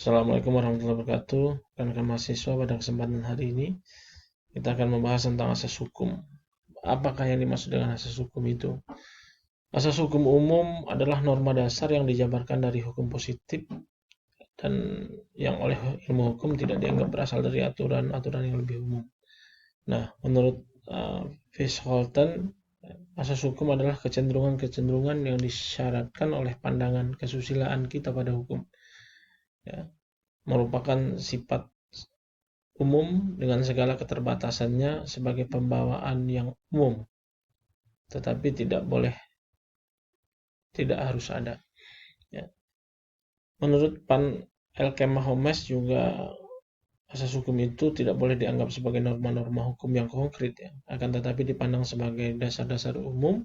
Assalamualaikum warahmatullahi wabarakatuh. Rekan-rekan mahasiswa, pada kesempatan hari ini kita akan membahas tentang asas hukum. Apakah yang dimaksud dengan asas hukum itu? Asas hukum umum adalah norma dasar yang dijabarkan dari hukum positif dan yang oleh ilmu hukum tidak dianggap berasal dari aturan-aturan yang lebih umum. Nah, menurut Holten, asas hukum adalah kecenderungan-kecenderungan yang disyaratkan oleh pandangan kesusilaan kita pada hukum. Ya, merupakan sifat umum dengan segala keterbatasannya sebagai pembawaan yang umum, tetapi tidak harus ada. Ya. Menurut Pan Elkemah Homes juga asas hukum itu tidak boleh dianggap sebagai norma-norma hukum yang konkret, ya, akan tetapi dipandang sebagai dasar-dasar umum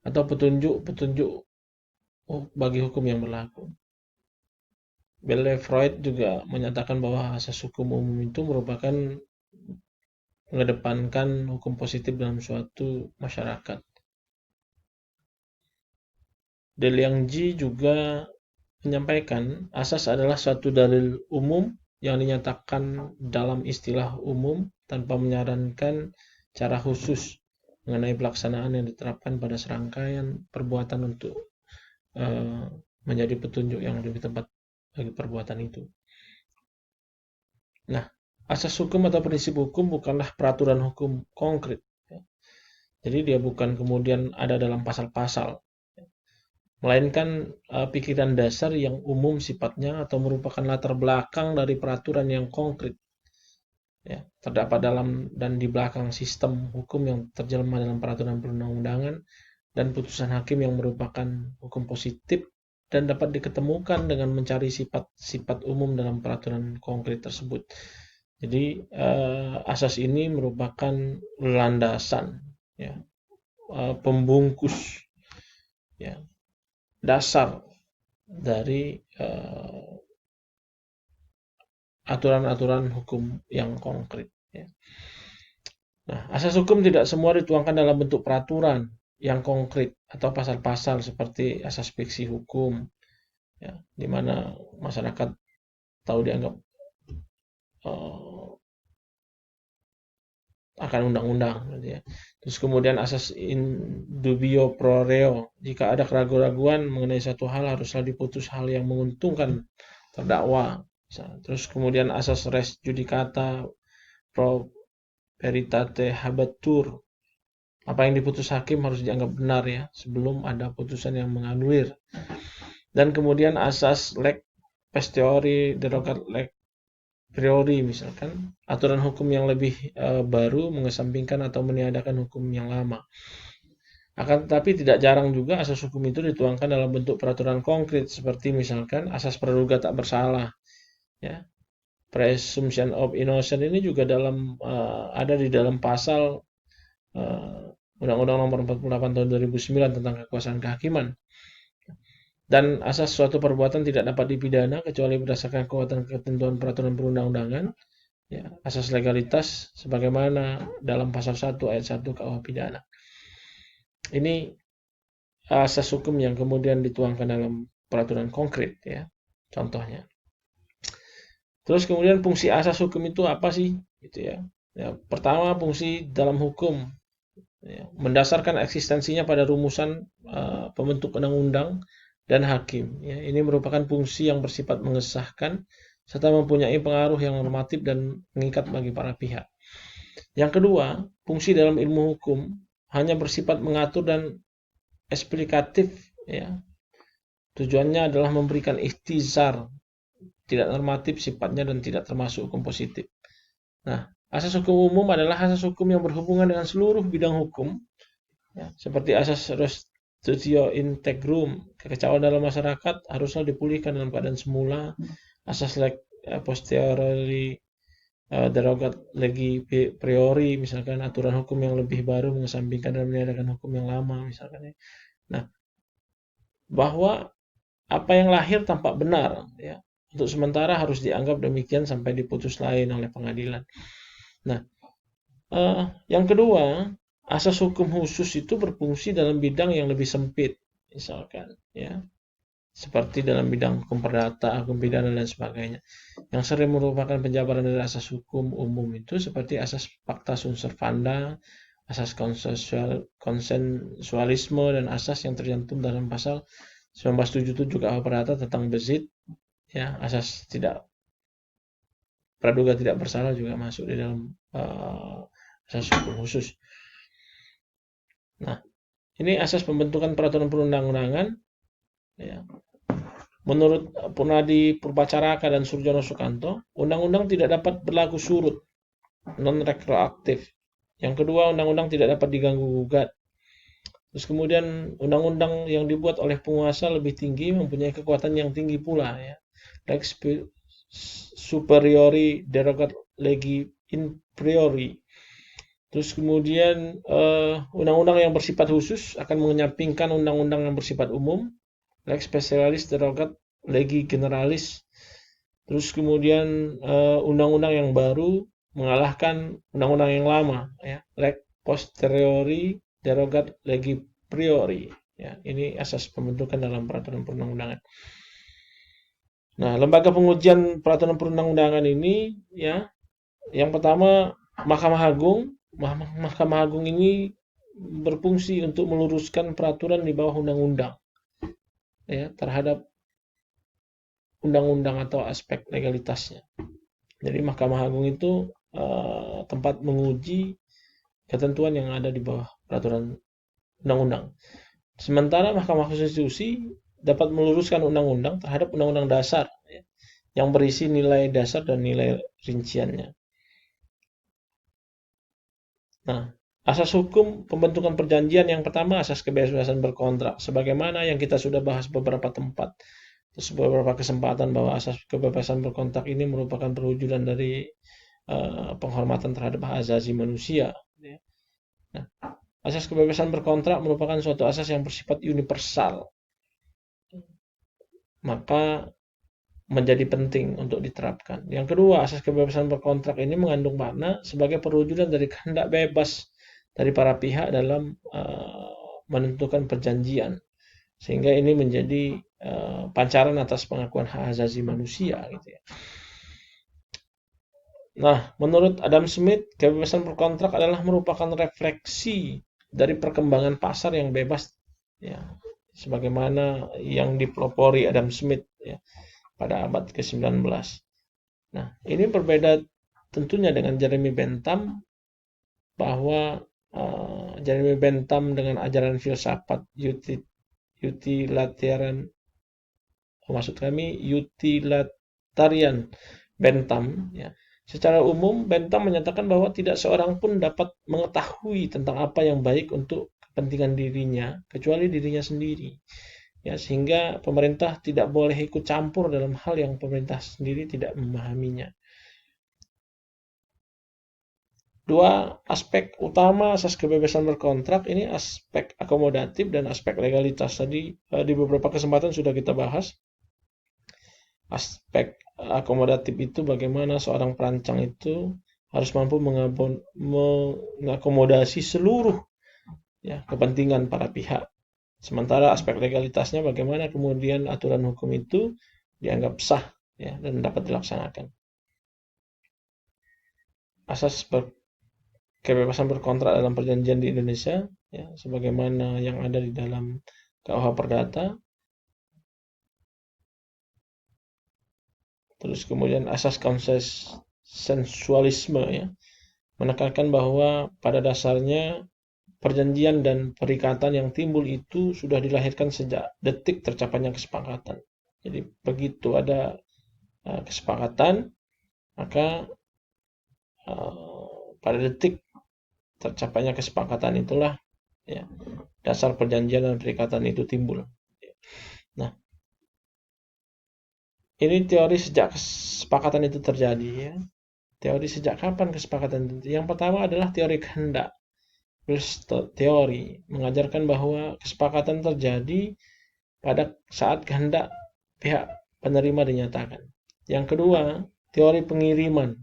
atau petunjuk-petunjuk bagi hukum yang berlaku. Freud juga menyatakan bahwa asas hukum umum itu merupakan mengedepankan hukum positif dalam suatu masyarakat. Deliangji juga menyampaikan asas adalah suatu dalil umum yang dinyatakan dalam istilah umum tanpa menyarankan cara khusus mengenai pelaksanaan yang diterapkan pada serangkaian perbuatan untuk menjadi petunjuk yang lebih tepat bagi perbuatan itu. Nah, asas hukum atau prinsip hukum bukanlah peraturan hukum konkret. Jadi dia bukan kemudian ada dalam pasal-pasal, melainkan pikiran dasar yang umum sifatnya atau merupakan latar belakang dari peraturan yang konkret. Ya, terdapat dalam dan di belakang sistem hukum yang terjelma dalam peraturan perundang-undangan dan putusan hakim yang merupakan hukum positif dan dapat diketemukan dengan mencari sifat-sifat umum dalam peraturan konkret tersebut. Jadi asas ini merupakan landasan, ya, pembungkus, ya, dasar dari aturan-aturan hukum yang konkret. Ya. Nah, asas hukum tidak semua dituangkan dalam bentuk peraturan yang konkret atau pasal-pasal seperti asas fiksi hukum, ya, di mana masyarakat tahu dianggap akan undang-undang, gitu ya. Terus kemudian asas in dubio pro reo, jika ada keraguan-raguan mengenai satu hal haruslah diputus hal yang menguntungkan terdakwa. Terus kemudian asas res judicata pro veritate habetur, apa yang diputus hakim harus dianggap benar, ya, sebelum ada putusan yang menganulir. Dan kemudian asas leg posteriori derogat leg priori, misalkan aturan hukum yang lebih baru mengesampingkan atau meniadakan hukum yang lama. Akan tetapi tidak jarang juga asas hukum itu dituangkan dalam bentuk peraturan konkret seperti misalkan asas praduga tak bersalah, ya. Presumption of innocence ini juga ada di dalam pasal Undang-Undang Nomor 48 Tahun 2009 tentang kekuasaan kehakiman. Dan asas suatu perbuatan tidak dapat dipidana kecuali berdasarkan kekuatan ketentuan peraturan perundang-undangan, ya, asas legalitas sebagaimana dalam pasal 1 ayat 1 KUH pidana. Ini asas hukum yang kemudian dituangkan dalam peraturan konkret, ya, contohnya. Terus kemudian fungsi asas hukum itu apa sih, gitu ya. Ya, pertama, fungsi dalam hukum, ya, mendasarkan eksistensinya pada rumusan pembentuk undang-undang dan hakim. Ya, ini merupakan fungsi yang bersifat mengesahkan serta mempunyai pengaruh yang normatif dan mengikat bagi para pihak. Yang kedua, fungsi dalam ilmu hukum hanya bersifat mengatur dan eksplikatif, ya. Tujuannya adalah memberikan ikhtisar, tidak normatif sifatnya dan tidak termasuk hukum positif. Nah, asas hukum umum adalah asas hukum yang berhubungan dengan seluruh bidang hukum, ya, seperti asas restitutio integrum, kekecauan dalam masyarakat haruslah dipulihkan dalam keadaan semula. Asas leg posteriori derogat legi priori, misalkan aturan hukum yang lebih baru mengesampingkan dan meniadakan hukum yang lama, misalkan, ya. Nah, bahwa apa yang lahir tampak benar, ya, untuk sementara harus dianggap demikian sampai diputus lain oleh pengadilan. Nah, yang kedua, asas hukum khusus itu berfungsi dalam bidang yang lebih sempit, misalkan, ya. seperti dalam bidang hukum perdata, hukum pidana, dan sebagainya. Yang sering merupakan penjabaran dari asas hukum umum itu seperti asas pacta sunt servanda, asas konsensualisme, dan asas yang tercantum dalam pasal 1977 KUH Perdata tentang bezit, ya, asas tidak praduga tidak bersalah juga masuk di dalam asas hukum khusus. Nah, ini asas pembentukan peraturan perundang-undangan, ya. Menurut Purnadi Purbacaraka dan Surjono Sukanto, undang-undang tidak dapat berlaku surut, non-retroaktif. Yang kedua, undang-undang tidak dapat diganggu-gugat. Terus kemudian undang-undang yang dibuat oleh penguasa lebih tinggi mempunyai kekuatan yang tinggi pula, ya. Lex superiori derogat legi in priori. Terus kemudian undang-undang yang bersifat khusus akan menyampingkan undang-undang yang bersifat umum. Lex specialis derogat legi generalis. Terus kemudian undang-undang yang baru mengalahkan undang-undang yang lama, ya. Lex posteriori derogat legi priori, ya. Ini asas pembentukan dalam peraturan perundang-undangan. Nah, lembaga pengujian peraturan perundang-undangan ini, ya, yang pertama Mahkamah Agung. Mahkamah Agung ini berfungsi untuk meluruskan peraturan di bawah undang-undang, ya, terhadap undang-undang atau aspek legalitasnya. Jadi Mahkamah Agung itu tempat menguji ketentuan yang ada di bawah peraturan undang-undang. Sementara Mahkamah Konstitusi dapat meluruskan undang-undang terhadap undang-undang dasar, ya, yang berisi nilai dasar dan nilai rinciannya. Nah, asas hukum pembentukan perjanjian yang pertama asas kebebasan berkontrak, sebagaimana yang kita sudah bahas beberapa tempat, beberapa kesempatan, bahwa asas kebebasan berkontrak ini merupakan perwujudan dari penghormatan terhadap hak asasi manusia. Nah, asas kebebasan berkontrak merupakan suatu asas yang bersifat universal, maka menjadi penting untuk diterapkan. Yang kedua, asas kebebasan berkontrak ini mengandung makna sebagai perwujudan dari kehendak bebas dari para pihak dalam menentukan perjanjian, sehingga ini menjadi pancaran atas pengakuan hak asasi manusia, gitu ya. Nah, menurut Adam Smith, kebebasan berkontrak adalah merupakan refleksi dari perkembangan pasar yang bebas, ya, sebagaimana yang dipelopori Adam Smith, ya, pada abad ke-19. Nah, ini berbeda tentunya dengan Jeremy Bentham, bahwa Jeremy Bentham dengan ajaran filsafat utilitarian, maksud kami utilitarian Bentham, ya. Secara umum, Bentham menyatakan bahwa tidak seorang pun dapat mengetahui tentang apa yang baik untuk kepentingan dirinya kecuali dirinya sendiri. Ya, sehingga pemerintah tidak boleh ikut campur dalam hal yang pemerintah sendiri tidak memahaminya. Dua aspek utama asas kebebasan berkontrak ini, aspek akomodatif dan aspek legalitas. Tadi di beberapa kesempatan sudah kita bahas. Aspek akomodatif itu bagaimana seorang perancang itu harus mampu mengakomodasi seluruh, ya, kepentingan para pihak. Sementara aspek legalitasnya bagaimana kemudian aturan hukum itu dianggap sah, ya, dan dapat dilaksanakan. Asas kebebasan berkontrak dalam perjanjian di Indonesia, ya, sebagaimana yang ada di dalam KUH Perdata. Terus kemudian asas konsensualisme, ya, menekankan bahwa pada dasarnya perjanjian dan perikatan yang timbul itu sudah dilahirkan sejak detik tercapainya kesepakatan. Jadi begitu ada kesepakatan, maka pada detik tercapainya kesepakatan itulah, ya, dasar perjanjian dan perikatan itu timbul. Nah, ini teori sejak kesepakatan itu terjadi, ya. Teori sejak kapan kesepakatan itu? Yang pertama adalah teori kehendak. Teori mengajarkan bahwa kesepakatan terjadi pada saat kehendak pihak penerima dinyatakan. Yang kedua, teori pengiriman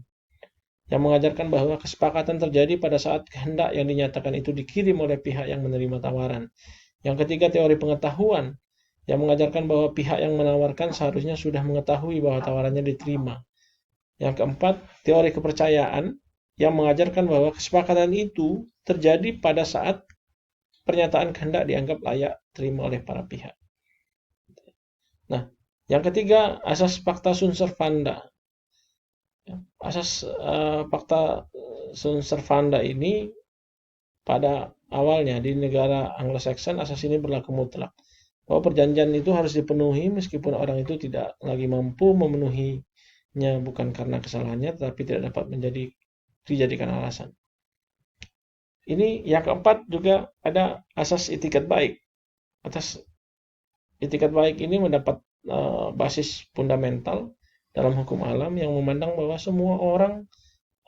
yang mengajarkan bahwa kesepakatan terjadi pada saat kehendak yang dinyatakan itu dikirim oleh pihak yang menerima tawaran. Yang ketiga, teori pengetahuan yang mengajarkan bahwa pihak yang menawarkan seharusnya sudah mengetahui bahwa tawarannya diterima. Yang keempat, teori kepercayaan yang mengajarkan bahwa kesepakatan itu terjadi pada saat pernyataan kehendak dianggap layak terima oleh para pihak. Nah, yang ketiga, asas fakta sunt servanda. Asas fakta sunt servanda ini pada awalnya di negara Anglo-Saxon asas ini berlaku mutlak. Bahwa perjanjian itu harus dipenuhi meskipun orang itu tidak lagi mampu memenuhinya bukan karena kesalahannya tetapi tidak dapat dijadikan alasan. Ini yang keempat juga ada asas itikat baik. Atas itikat baik ini mendapat basis fundamental dalam hukum alam yang memandang bahwa semua orang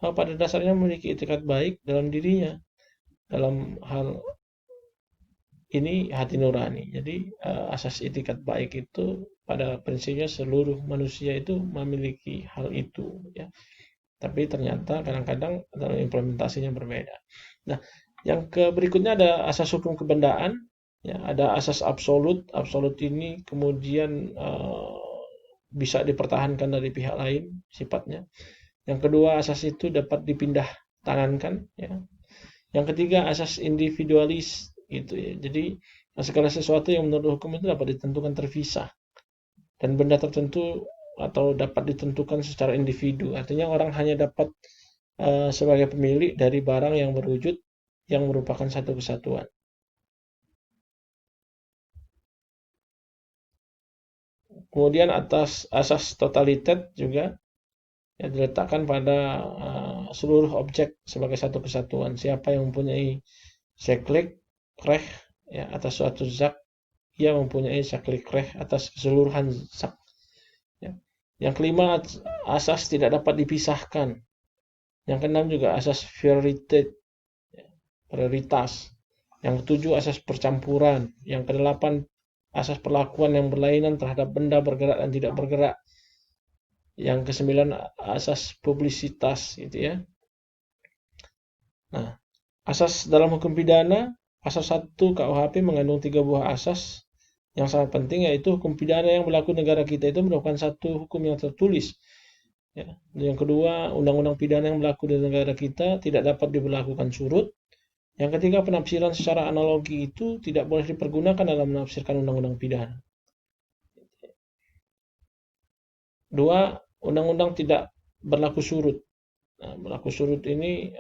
pada dasarnya memiliki itikat baik dalam dirinya. Dalam hal ini hati nurani. Jadi asas itikat baik itu pada prinsipnya seluruh manusia itu memiliki hal itu, ya. Tapi ternyata kadang-kadang dalam implementasinya berbeda. Nah, yang berikutnya ada asas hukum kebendaan, ya. Ada asas absolut. Absolut ini kemudian bisa dipertahankan dari pihak lain sifatnya. Yang kedua, asas itu dapat dipindah tangankan, ya. Yang ketiga, asas individualis gitu ya. Jadi segala sesuatu yang menurut hukum itu dapat ditentukan terpisah dan benda tertentu atau dapat ditentukan secara individu. Artinya orang hanya dapat sebagai pemilik dari barang yang berwujud yang merupakan satu kesatuan. Kemudian atas asas totalitas juga ya, diletakkan pada seluruh objek sebagai satu kesatuan. Siapa yang mempunyai seklik reh ya, atas suatu zat, ia mempunyai seklik reh atas keseluruhan zat. Ya. Yang kelima, asas tidak dapat dipisahkan. Yang keenam juga asas prioritas. Yang ketujuh, asas percampuran. Yang kedelapan, asas perlakuan yang berlainan terhadap benda bergerak dan tidak bergerak. Yang kesembilan, asas publisitas, gitu ya. Nah, asas dalam hukum pidana, pasal 1 KUHP mengandung 3 buah asas yang sangat penting, yaitu hukum pidana yang berlaku negara kita itu merupakan satu hukum yang tertulis. Ya. Yang kedua, undang-undang pidana yang berlaku di negara kita tidak dapat diberlakukan surut. Yang ketiga, penafsiran secara analogi itu tidak boleh dipergunakan dalam menafsirkan undang-undang pidana. Dua, undang-undang tidak berlaku surut. Nah, berlaku surut ini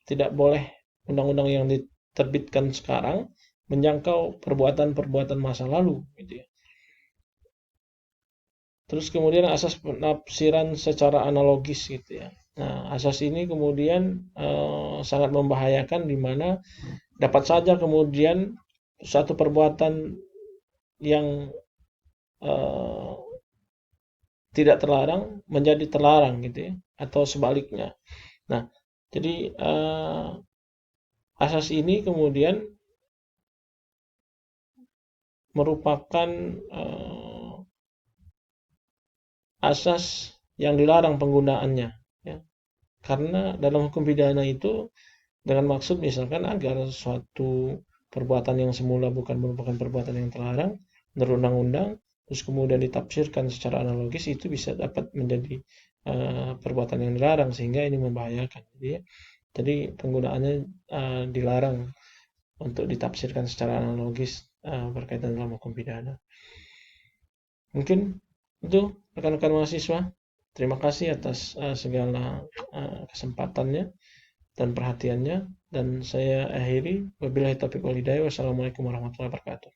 tidak boleh undang-undang yang diterbitkan sekarang menjangkau perbuatan-perbuatan masa lalu, gitu ya. Terus kemudian asas penafsiran secara analogis, gitu ya. Nah, asas ini kemudian sangat membahayakan di mana dapat saja kemudian suatu perbuatan yang tidak terlarang menjadi terlarang, gitu ya, atau sebaliknya. Nah, jadi asas ini kemudian merupakan asas yang dilarang penggunaannya, ya. Karena dalam hukum pidana itu dengan maksud misalkan agar suatu perbuatan yang semula bukan merupakan perbuatan yang terlarang menurut undang-undang, terus kemudian ditafsirkan secara analogis, itu bisa dapat menjadi perbuatan yang dilarang sehingga ini membahayakan. Jadi penggunaannya dilarang untuk ditafsirkan secara analogis berkaitan dalam hukum pidana. Mungkin itu rekan-rekan mahasiswa. Terima kasih atas segala kesempatannya dan perhatiannya, dan saya akhiri wabillahi taufiq wal hidayah. Wassalamualaikum warahmatullahi wabarakatuh.